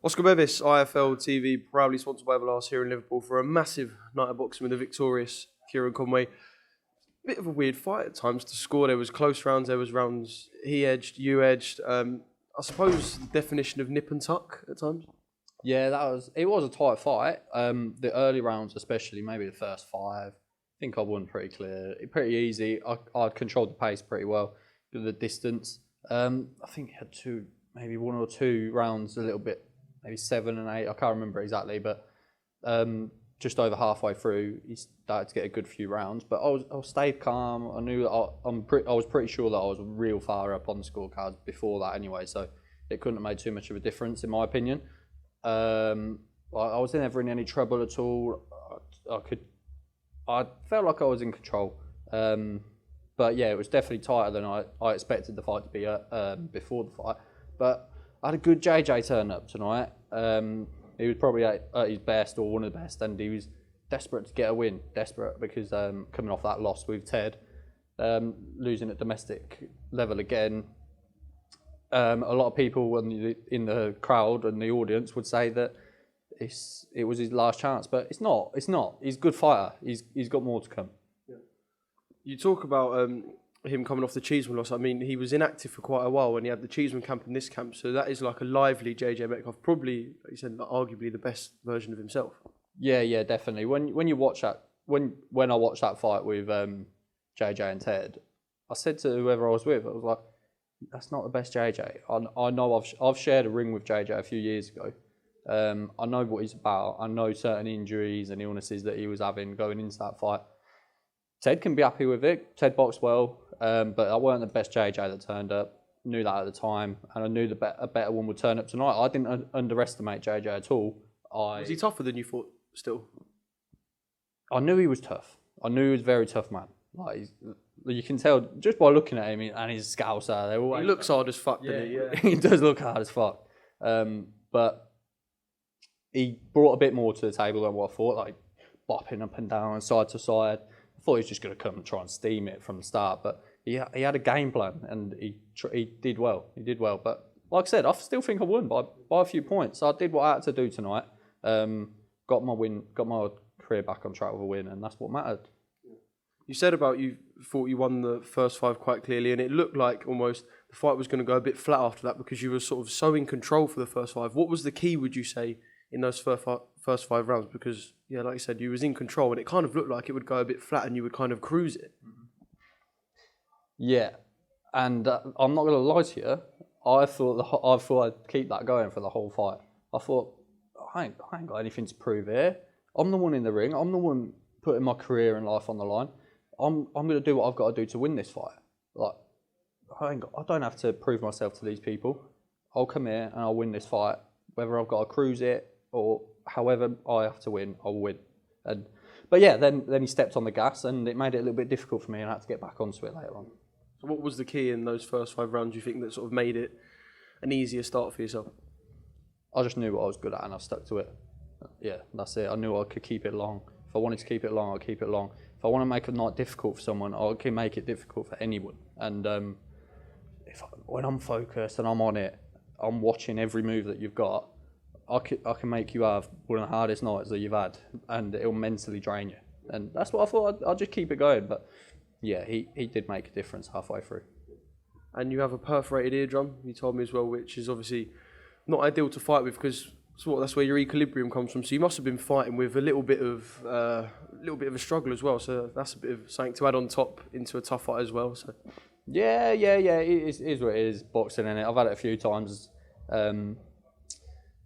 Oscar Bevis, IFL TV, proudly sponsored by Everlast here in Liverpool for a massive night of boxing with the victorious Kieron Conway. Bit of a weird fight at times to score. There was close rounds, there was rounds he edged, you edged. I suppose the definition of nip and tuck at times. Yeah, it was a tight fight. The early rounds especially, maybe the first 5, I think I won pretty clear, pretty easy. I'd controlled the pace pretty well, the distance. I think he had maybe 1 or 2 rounds a little bit, maybe 7 and 8, I can't remember exactly, but just over halfway through, he started to get a good few rounds. But I stayed calm. I knew that I was pretty sure that I was real far up on the scorecards before that anyway, so it couldn't have made too much of a difference in my opinion. I was never in any trouble at all. I felt like I was in control. But yeah, it was definitely tighter than I expected the fight to be before the fight. But I had a good JJ turn up tonight. He was probably at his best, or one of the best, and he was desperate to get a win. Desperate because coming off that loss with Ted, losing at domestic level again. A lot of people in the crowd and the audience would say that it was his last chance, but it's not. It's not. He's a good fighter. He's got more to come. Yeah. You talk about him coming off the Cheeseman loss. I mean, he was inactive for quite a while when he had the Cheeseman camp and this camp, so that is like a lively JJ Metcalf. Probably, like you said, arguably the best version of himself. Yeah, definitely. When you watch that, when I watched that fight with JJ and Ted, I said to whoever I was with, I was like, that's not the best JJ. I know I've shared a ring with JJ a few years ago. I know what he's about. I know certain injuries and illnesses that he was having going into that fight. Ted can be happy with it. Ted boxed well, but I weren't the best JJ that turned up. Knew that at the time, and I knew a better one would turn up tonight. I didn't underestimate JJ at all. Was he tougher than you thought still? I knew he was tough. I knew he was a very tough man. Like, you can tell just by looking at him and his scouts out there. He looks hard as fuck, doesn't he? Yeah. He does look hard as fuck. But he brought a bit more to the table than what I thought, like bopping up and down and side to side. I thought he was just going to come and try and steam it from the start, but he had a game plan and he did well. He did well. But like I said, I still think I won by a few points. So I did what I had to do tonight. Got my win, got my career back on track with a win, and that's what mattered. You said about you thought you won the first 5 quite clearly, and it looked like almost the fight was going to go a bit flat after that because you were sort of so in control for the first 5. What was the key, would you say, in those first 5 rounds? Because, yeah, like you said, you was in control, and it kind of looked like it would go a bit flat and you would kind of cruise it. Yeah, and I'm not going to lie to you, I thought I'd keep that going for the whole fight. I thought, I ain't got anything to prove here. I'm the one in the ring. I'm the one putting my career and life on the line. I'm going to do what I've got to do to win this fight. Like, I don't have to prove myself to these people. I'll come here and I'll win this fight. Whether I've got to cruise it or however I have to win, I'll win. But yeah, then he stepped on the gas and it made it a little bit difficult for me and I had to get back onto it later on. So what was the key in those first 5 rounds, you think, that sort of made it an easier start for yourself? I just knew what I was good at and I stuck to it. Yeah, that's it. I knew I could keep it long. If I wanted to keep it long, I'll keep it long. If I want to make a night difficult for someone, I can make it difficult for anyone. And when I'm focused and I'm on it, I'm watching every move that you've got, I can make you have one of the hardest nights that you've had, and it'll mentally drain you. And that's what I thought. I'd just keep it going. But yeah, he did make a difference halfway through. And you have a perforated eardrum, you told me as well, which is obviously not ideal to fight with because that's where your equilibrium comes from. So you must have been fighting with a little bit of a struggle as well. So that's a bit of something to add on top into a tough fight as well. So yeah. It is what it is. Boxing, in it. I've had it a few times. It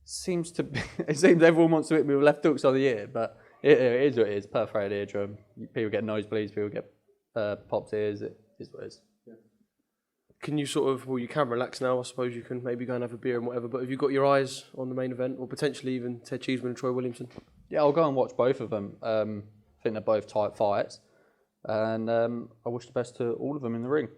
seems everyone wants to hit me with left hooks on the ear, but it is what it is. Perforated eardrum. People get nosebleeds. People get popped ears. It is what it is. Can you you can relax now, I suppose you can maybe go and have a beer and whatever, but have you got your eyes on the main event, or potentially even Ted Cheeseman and Troy Williamson? Yeah, I'll go and watch both of them. I think they're both tight fights, and I wish the best to all of them in the ring.